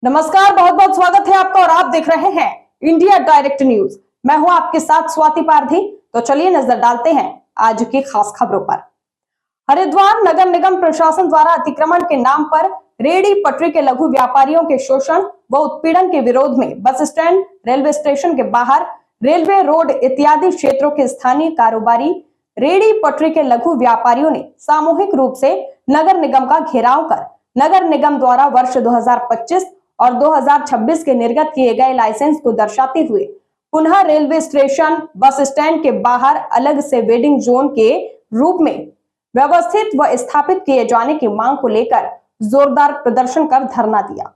नमस्कार, बहुत बहुत स्वागत है आपका और आप देख रहे हैं इंडिया डायरेक्ट न्यूज। मैं हूं आपके साथ स्वाति पारधी। तो चलिए नजर डालते हैं आज की खास खबरों पर। हरिद्वार नगर निगम प्रशासन द्वारा अतिक्रमण के नाम पर रेहड़ी पटरी के लघु व्यापारियों के शोषण व उत्पीड़न के विरोध में बस स्टैंड, रेलवे स्टेशन के बाहर, रेलवे रोड इत्यादि क्षेत्रों के स्थानीय कारोबारी, रेहड़ी पटरी के लघु व्यापारियों ने सामूहिक रूप से नगर निगम का घेराव कर नगर निगम द्वारा वर्ष 2025 और 2026 के निर्गत किए गए लाइसेंस को दर्शाते हुए पुनः रेलवे स्टेशन, बस स्टैंड के बाहर अलग से वेडिंग जोन के रूप में व्यवस्थित व स्थापित किए जाने की मांग को लेकर जोरदार प्रदर्शन कर धरना दिया।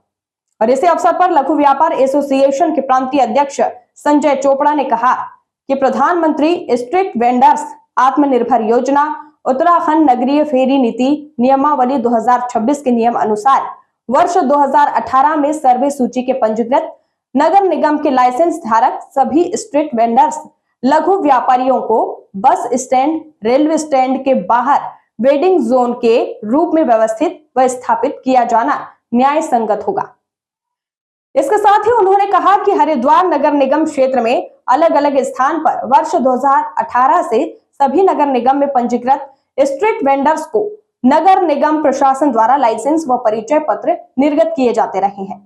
और इसी अवसर पर लघु व्यापार एसोसिएशन के प्रांतीय अध्यक्ष संजय चोपड़ा ने कहा कि प्रधानमंत्री स्ट्रीट वेंडर्स आत्मनिर्भर योजना, उत्तराखंड नगरीय फेरी नीति नियमावली 2026 के नियम अनुसार वर्ष 2018 में सर्वे सूची के पंजीकृत नगर निगम के लाइसेंस धारक सभी स्ट्रीट वेंडर्स लघु व्यापारियों को बस स्टैंड, रेलवे स्टैंड के बाहर वेडिंग जोन के रूप में व्यवस्थित व स्थापित किया जाना न्याय संगत होगा। इसके साथ ही उन्होंने कहा कि हरिद्वार नगर निगम क्षेत्र में अलग अलग स्थान पर वर्ष 2018 से सभी नगर निगम में पंजीकृत स्ट्रीट वेंडर्स को नगर निगम प्रशासन द्वारा लाइसेंस व परिचय पत्र निर्गत किए जाते रहे हैं।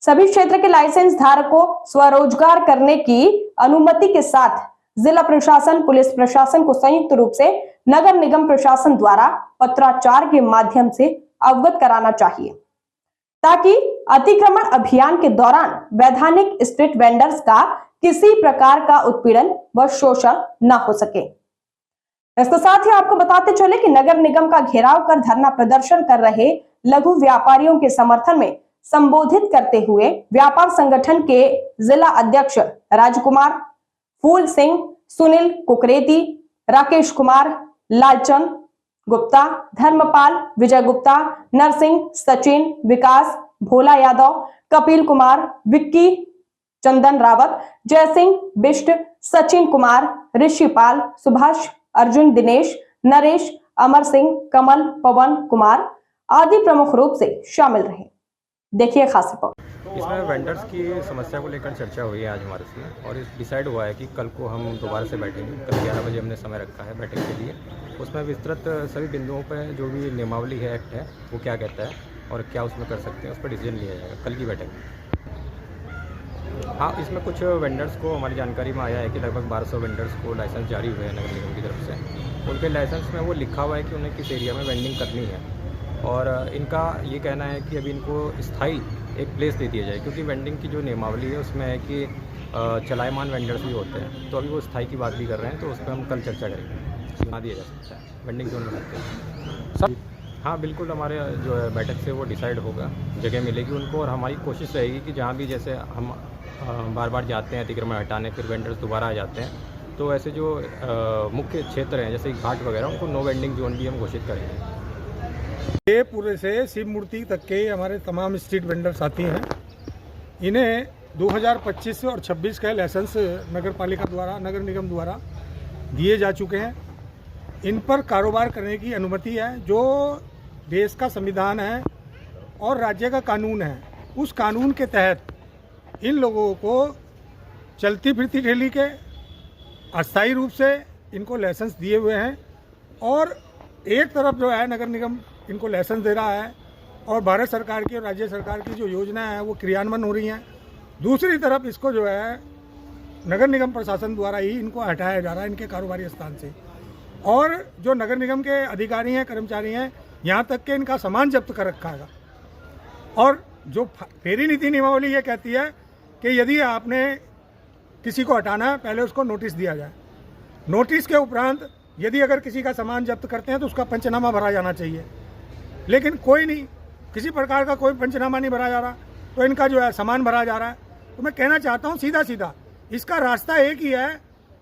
सभी क्षेत्र के लाइसेंस धारकों स्वरोजगार करने की अनुमति के साथ जिला प्रशासन, पुलिस प्रशासन को संयुक्त रूप से नगर निगम प्रशासन द्वारा पत्राचार के माध्यम से अवगत कराना चाहिए, ताकि अतिक्रमण अभियान के दौरान वैधानिक स्ट्रीट वेंडर्स का किसी प्रकार का उत्पीड़न व शोषण न हो सके। इसके साथ ही आपको बताते चले कि नगर निगम का घेराव कर धरना प्रदर्शन कर रहे लघु व्यापारियों के समर्थन में संबोधित करते हुए व्यापार संगठन के जिला अध्यक्ष राजकुमार, फूल सिंह, सुनील कुकरेती, राकेश कुमार, लालचंद गुप्ता, धर्मपाल, विजय गुप्ता, नरसिंह, सचिन, विकास, भोला यादव, कपिल कुमार, विक्की, चंदन रावत, जय सिंह, बिष्ट, सचिन कुमार, ऋषिपाल, सुभाष, अर्जुन, दिनेश, नरेश, अमर सिंह, कमल, पवन कुमार आदि प्रमुख रूप से शामिल रहे। देखिए खास रिपोर्ट। इसमें वेंडर्स की समस्या को लेकर चर्चा हुई है आज हमारे इसमें, और इस डिसाइड हुआ है कि कल को हम दोबारा से बैठेंगे। कल 11 बजे हमने समय रखा है बैठक के लिए। उसमें विस्तृत सभी बिंदुओं पर जो भी नियमावली है, एक्ट है, वो क्या कहता है और क्या उसमें कर सकते हैं, उस पर डिसीजन लिया जाएगा कल की बैठक में। हाँ, इसमें कुछ वेंडर्स को हमारी जानकारी में आया है कि लगभग 1200 वेंडर्स को लाइसेंस जारी हुए हैं नगर निगम की तरफ से। उनके लाइसेंस में वो लिखा हुआ है कि उन्हें किस एरिया में वेंडिंग करनी है, और इनका ये कहना है कि अभी इनको स्थायी एक प्लेस दे दिया जाए, क्योंकि वेंडिंग की जो नियमावली है उसमें है कि चलायमान वेंडर्स भी होते हैं। तो अभी वो स्थायी की बात भी कर रहे हैं, तो उस पर हम कल चर्चा करेंगे। बना दिया जा सकता है, वेंडिंग जोन बनाते हैं सब। हाँ बिल्कुल, हमारे जो है बैठक से वो डिसाइड होगा, जगह मिलेगी उनको, और हमारी कोशिश रहेगी कि जहाँ भी जैसे हम बार बार जाते हैं अतिक्रमण हटाने, फिर वेंडर्स दोबारा आ जाते हैं, तो ऐसे जो मुख्य क्षेत्र हैं जैसे घाट वगैरह, उनको नो वेंडिंग जोन भी हम घोषित करेंगे। ये पूरे से शिव मूर्ति तक के हमारे तमाम स्ट्रीट वेंडर साथी हैं। इन्हें 2025 और 26 का लाइसेंस नगर पालिका द्वारा, नगर निगम द्वारा दिए जा चुके हैं। इन पर कारोबार करने की अनुमति है, जो देश का संविधान है और राज्य का कानून है। उस कानून के तहत इन लोगों को चलती फिरती ठेली के अस्थायी रूप से इनको लाइसेंस दिए हुए हैं, और एक तरफ जो है नगर निगम इनको लाइसेंस दे रहा है और भारत सरकार की और राज्य सरकार की जो योजना है वो क्रियान्वयन हो रही हैं। दूसरी तरफ इसको जो है नगर निगम प्रशासन द्वारा ही इनको हटाया जा रहा है इनके कारोबारी स्थान से, और जो नगर निगम के अधिकारी हैं, कर्मचारी हैं, यहाँ तक कि इनका सामान जब्त कर रखा है। और जो फेरी नीति नियमावली ये कहती है कि यदि आपने किसी को हटाना है, पहले उसको नोटिस दिया जाए। नोटिस के उपरांत यदि अगर किसी का सामान जब्त करते हैं तो उसका पंचनामा भरा जाना चाहिए, लेकिन कोई नहीं, किसी प्रकार का कोई पंचनामा नहीं भरा जा रहा, तो इनका जो है सामान भरा जा रहा है। तो मैं कहना चाहता हूँ सीधा सीधा इसका रास्ता एक ही है,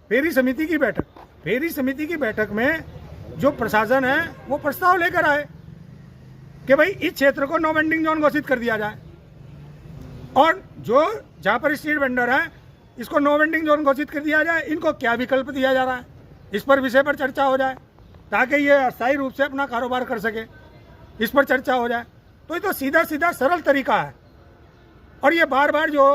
फेरी समिति की बैठक। फेरी समिति की बैठक में जो प्रशासन है वो प्रस्ताव लेकर आए कि भाई इस क्षेत्र को नो वेंडिंग जोन घोषित कर दिया जाए, और जो जहाँ पर स्ट्रीट वेंडर है इसको नो वेंडिंग जोन घोषित कर दिया जाए। इनको क्या विकल्प दिया जा रहा है, इस पर विषय पर चर्चा हो जाए, ताकि ये अस्थायी रूप से अपना कारोबार कर सके, इस पर चर्चा हो जाए। तो ये तो सीधा सीधा सरल तरीका है। और ये बार बार जो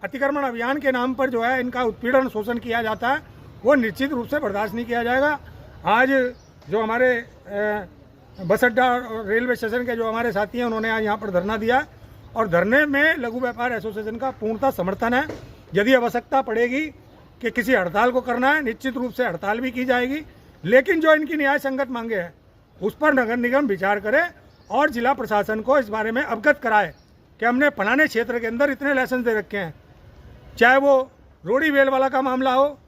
अतिक्रमण अभियान के नाम पर जो है इनका उत्पीड़न शोषण किया जाता है वो निश्चित रूप से बर्दाश्त नहीं किया जाएगा। आज जो हमारे बस अड्डा और रेलवे स्टेशन के जो हमारे साथी हैं उन्होंने आज यहाँ पर धरना दिया और धरने में लघु व्यापार एसोसिएशन का पूर्णतः समर्थन है। यदि आवश्यकता पड़ेगी कि किसी हड़ताल को करना है, निश्चित रूप से हड़ताल भी की जाएगी, लेकिन जो इनकी न्याय संगत मांगे हैं उस पर नगर निगम विचार करे और जिला प्रशासन को इस बारे में अवगत कराए कि हमने फलाने क्षेत्र के अंदर इतने लाइसेंस दे रखे हैं, चाहे वो रोड़ी वेल वाला का मामला हो,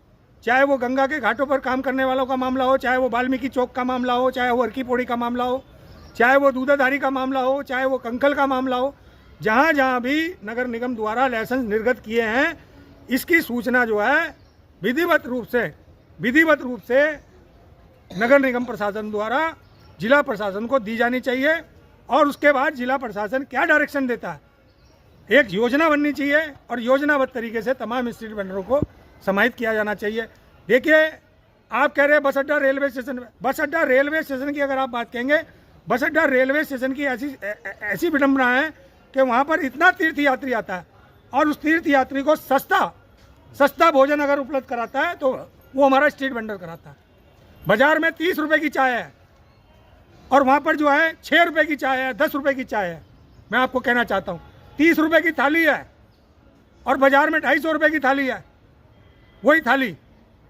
चाहे वो गंगा के घाटों पर काम करने वालों का मामला हो, चाहे वो वाल्मीकि चौक का मामला हो, चाहे वो अर्की पौड़ी का मामला हो, चाहे वो दूधाधारी का मामला हो, चाहे वो कंकल का मामला हो, जहाँ जहाँ भी नगर निगम द्वारा लाइसेंस निर्गत किए हैं इसकी सूचना जो है विधिवत रूप से नगर निगम प्रशासन द्वारा जिला प्रशासन को दी जानी चाहिए और उसके बाद जिला प्रशासन क्या डायरेक्शन देता है एक योजना बननी चाहिए और योजनाबद्ध तरीके से तमाम स्ट्रीट वेंडरों को समाहित किया जाना चाहिए। देखिए, आप कह रहे हैं बस अड्डा रेलवे स्टेशन की अगर आप बात कहेंगे, बस अड्डा रेलवे स्टेशन की ऐसी विडंबना है कि वहाँ पर इतना तीर्थ यात्री आता है और उस तीर्थ यात्री को सस्ता भोजन अगर उपलब्ध कराता है तो वो हमारा स्ट्रीट वेंडर कराता है। बाजार में 30 रुपये की चाय है और वहाँ पर जो है 6 रुपये की चाय है, 10 रुपये की चाय है। मैं आपको कहना चाहता हूँ 30 रुपये की थाली है और बाजार में 250 रुपये की थाली है। वही थाली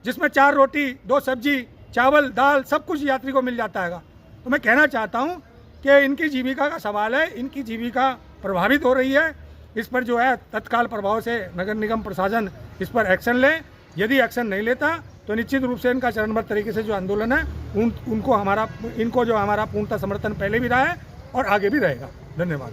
जिसमें 4 रोटी 2 सब्जी चावल दाल सब कुछ यात्री को मिल जाता है। तो मैं कहना चाहता हूँ कि इनकी जीविका का सवाल है, इनकी जीविका प्रभावित हो रही है। इस पर जो है तत्काल प्रभाव से नगर निगम प्रशासन इस पर एक्शन ले। यदि एक्शन नहीं लेता तो निश्चित रूप से इनका चरणबद्ध तरीके से जो आंदोलन है इनको जो हमारा पूर्णतः समर्थन पहले भी रहा है और आगे भी रहेगा। धन्यवाद।